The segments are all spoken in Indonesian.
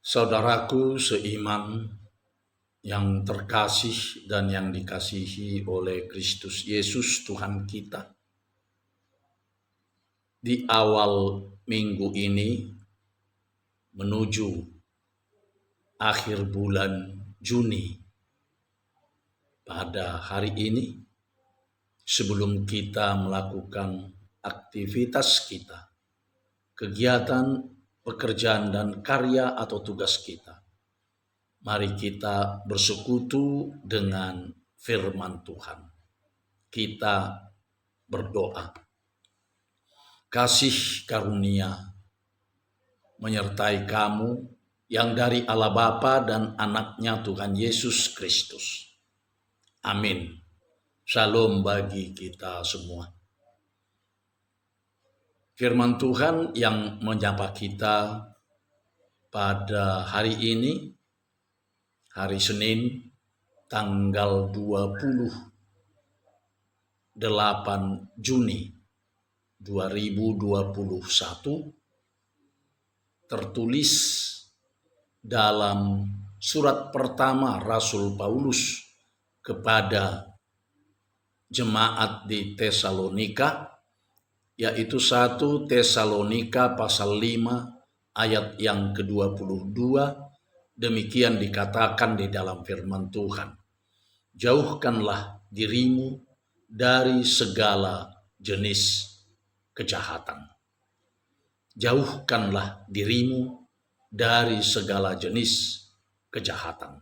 Saudaraku seiman yang terkasih dan yang dikasihi oleh Kristus Yesus Tuhan kita. Di awal minggu ini menuju akhir bulan Juni, pada hari ini sebelum kita melakukan aktivitas kita, kegiatan, pekerjaan dan karya atau tugas kita, mari kita bersekutu dengan firman Tuhan. Kita berdoa. Kasih karunia menyertai kamu yang dari Allah Bapa dan anaknya Tuhan Yesus Kristus. Amin. Shalom bagi kita semua. Firman Tuhan yang menyapa kita pada hari ini, hari Senin, tanggal 28 Juni 2021, tertulis dalam surat pertama Rasul Paulus kepada jemaat di Tesalonika, yaitu 1 Tesalonika pasal 5 ayat yang ke-22. Demikian dikatakan di dalam firman Tuhan. Jauhkanlah dirimu dari segala jenis kejahatan. Jauhkanlah dirimu dari segala jenis kejahatan.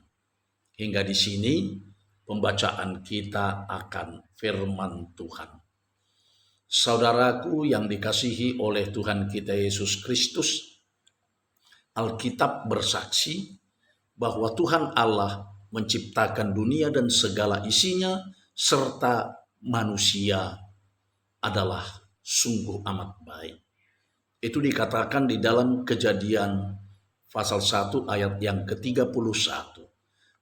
Hingga di sini pembacaan kita akan firman Tuhan. Saudaraku yang dikasihi oleh Tuhan kita Yesus Kristus, Alkitab bersaksi bahwa Tuhan Allah menciptakan dunia dan segala isinya serta manusia adalah sungguh amat baik. Itu dikatakan di dalam Kejadian pasal 1 ayat yang ke-31.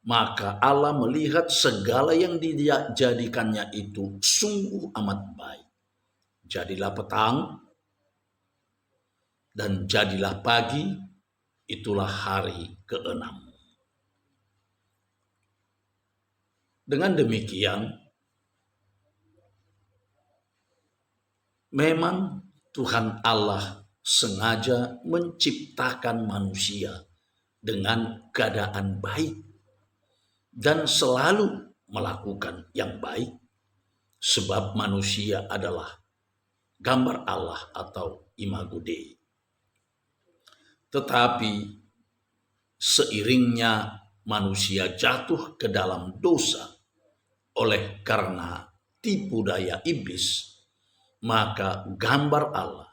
Maka Allah melihat segala yang dijadikannya itu sungguh amat baik. Jadilah petang dan jadilah pagi, itulah hari ke-6. Dengan demikian, memang Tuhan Allah sengaja menciptakan manusia dengan keadaan baik dan selalu melakukan yang baik, sebab manusia adalah gambar Allah atau imago Dei. Tetapi seiringnya manusia jatuh ke dalam dosa oleh karena tipu daya iblis, maka gambar Allah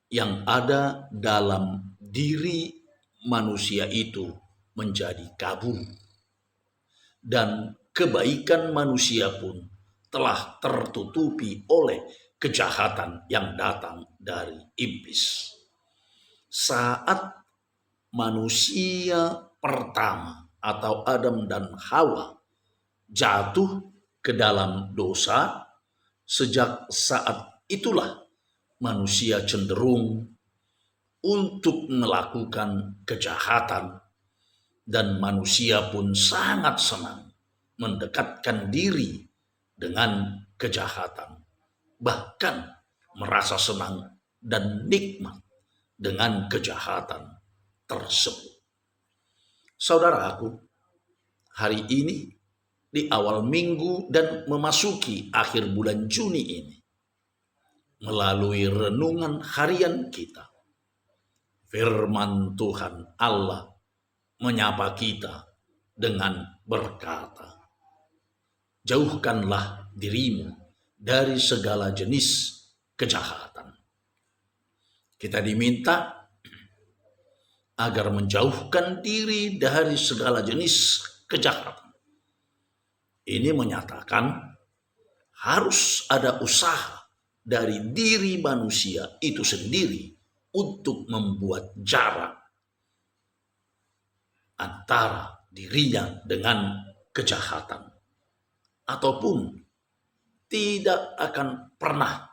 yang ada dalam diri manusia itu menjadi kabur. Dan kebaikan manusia pun telah tertutupi oleh kejahatan yang datang dari iblis. Saat manusia pertama atau Adam dan Hawa jatuh ke dalam dosa, sejak saat itulah manusia cenderung untuk melakukan kejahatan, dan manusia pun sangat senang mendekatkan diri dengan kejahatan, bahkan merasa senang dan nikmat dengan kejahatan tersebut. Saudaraku, hari ini di awal minggu dan memasuki akhir bulan Juni ini, melalui renungan harian kita, firman Tuhan Allah menyapa kita dengan berkata, jauhkanlah dirimu dari segala jenis kejahatan. Kita diminta agar menjauhkan diri dari segala jenis kejahatan. Ini menyatakan harus ada usaha dari diri manusia itu sendiri untuk membuat jarak antara dirinya dengan kejahatan, ataupun tidak akan pernah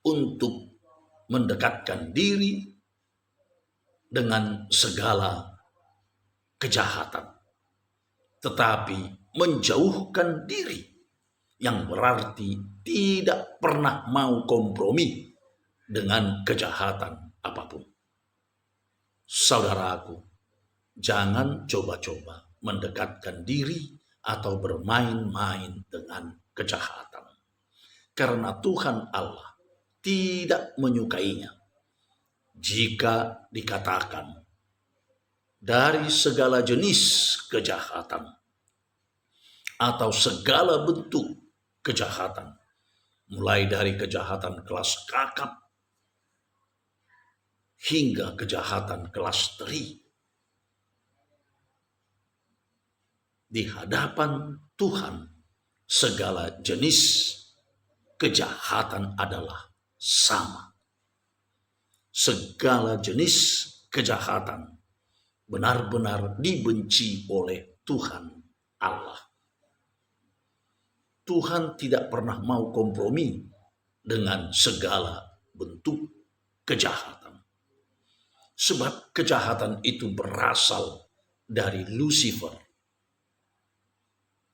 untuk mendekatkan diri dengan segala kejahatan, tetapi menjauhkan diri, yang berarti tidak pernah mau kompromi dengan kejahatan apapun. Saudaraku, jangan coba-coba mendekatkan diri atau bermain-main dengan kejahatan, karena Tuhan Allah tidak menyukainya. Jika dikatakan dari segala jenis kejahatan atau segala bentuk kejahatan, mulai dari kejahatan kelas kakap hingga kejahatan kelas teri, di hadapan Tuhan segala jenis kejahatan adalah sama. Segala jenis kejahatan benar-benar dibenci oleh Tuhan Allah. Tuhan tidak pernah mau kompromi dengan segala bentuk kejahatan. Sebab kejahatan itu berasal dari Lucifer.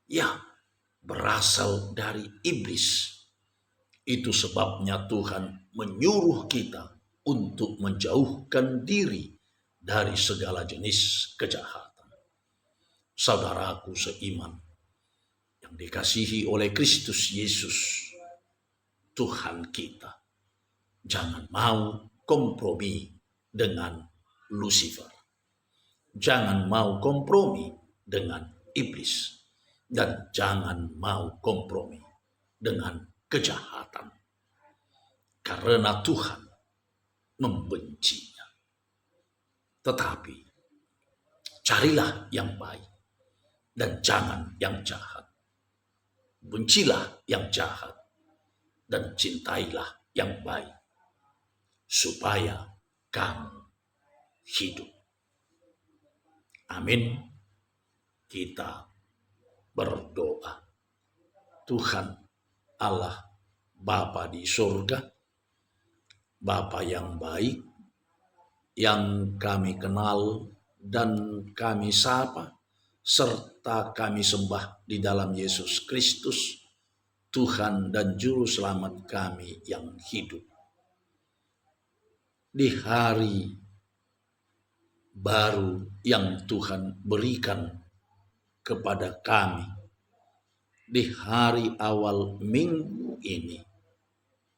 Ya, berasal dari iblis. Itu sebabnya Tuhan menyuruh kita untuk menjauhkan diri dari segala jenis kejahatan. Saudaraku seiman, yang dikasihi oleh Kristus Yesus, Tuhan kita, jangan mau kompromi dengan Lucifer. Jangan mau kompromi dengan iblis. Dan jangan mau kompromi dengan kejahatan. Karena Tuhan membencinya. Tetapi carilah yang baik dan jangan yang jahat. Bencilah yang jahat dan cintailah yang baik, supaya kamu hidup. Amin. Kita berdoa. Tuhan Allah Bapa di surga, Bapa yang baik, yang kami kenal dan kami sapa, serta kami sembah di dalam Yesus Kristus, Tuhan dan Juru Selamat kami yang hidup. Di hari baru yang Tuhan berikan kepada kami, di hari awal minggu ini,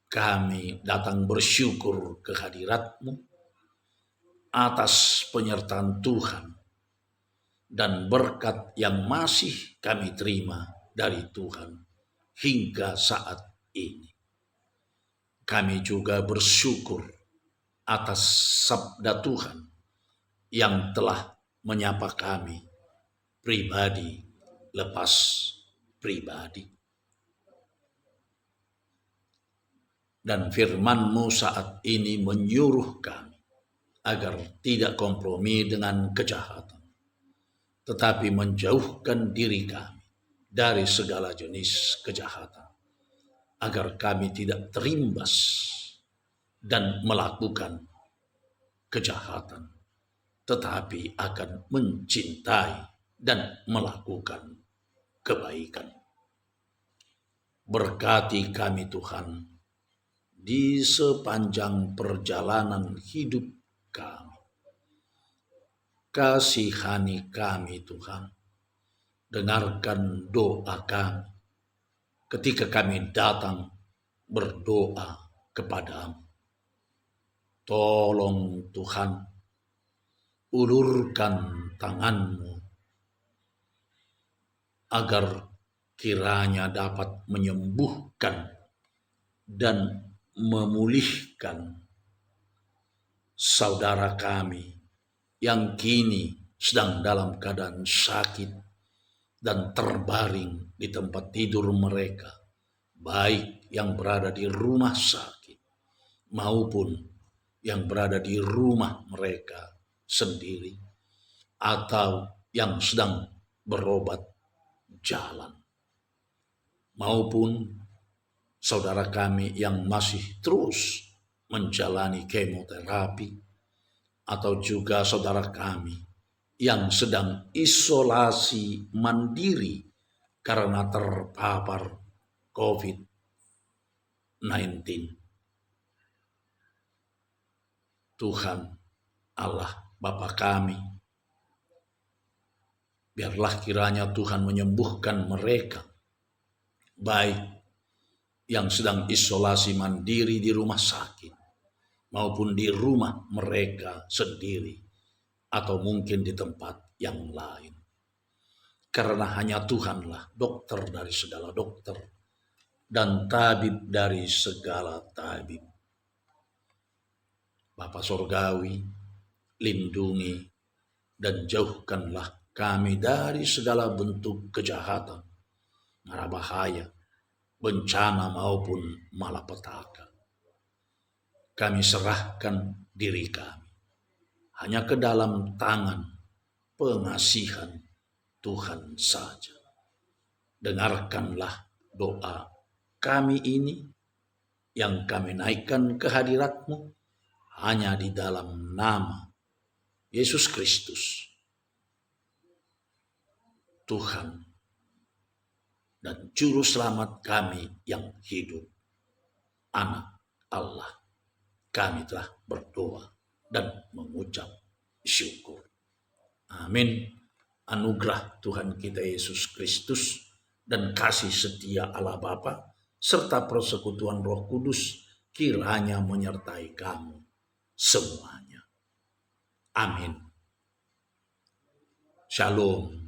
kami datang bersyukur kehadirat-Mu atas penyertaan Tuhan dan berkat yang masih kami terima dari Tuhan hingga saat ini. Kami juga bersyukur atas sabda Tuhan yang telah menyapa kami pribadi lepas pribadi. Dan firman-Mu saat ini menyuruh kami agar tidak kompromi dengan kejahatan, tetapi menjauhkan diri kami dari segala jenis kejahatan, agar kami tidak terimbas dan melakukan kejahatan, tetapi akan mencintai dan melakukan kebaikan. Berkati kami Tuhan di sepanjang perjalanan hidup kami. Kasihani kami Tuhan. Dengarkan doa kami ketika kami datang berdoa kepadamu. Tolong Tuhan, ulurkan tangan-Mu agar kiranya dapat menyembuhkan dan memulihkan saudara kami yang kini sedang dalam keadaan sakit dan terbaring di tempat tidur mereka, baik yang berada di rumah sakit maupun yang berada di rumah mereka sendiri, atau yang sedang berobat jalan, maupun saudara kami yang masih terus menjalani kemoterapi atau juga saudara kami yang sedang isolasi mandiri karena terpapar COVID-19. Tuhan Allah Bapa kami, biarlah kiranya Tuhan menyembuhkan mereka, baik yang sedang isolasi mandiri di rumah sakit maupun di rumah mereka sendiri atau mungkin di tempat yang lain. Karena hanya Tuhanlah dokter dari segala dokter dan tabib dari segala tabib. Bapa Sorgawi, lindungi dan jauhkanlah kami dari segala bentuk kejahatan, mara bahaya, bencana maupun malapetaka. Kami serahkan diri kami hanya ke dalam tangan pengasihan Tuhan saja. Dengarkanlah doa kami ini yang kami naikkan ke hadirat-Mu hanya di dalam nama Yesus Kristus, Tuhan dan Juru Selamat kami yang hidup, Anak Allah. Kami telah berdoa dan mengucap syukur. Amin. Anugerah Tuhan kita Yesus Kristus dan kasih setia Allah Bapa serta persekutuan Roh Kudus kiranya menyertai kamu semuanya. Amin. Shalom.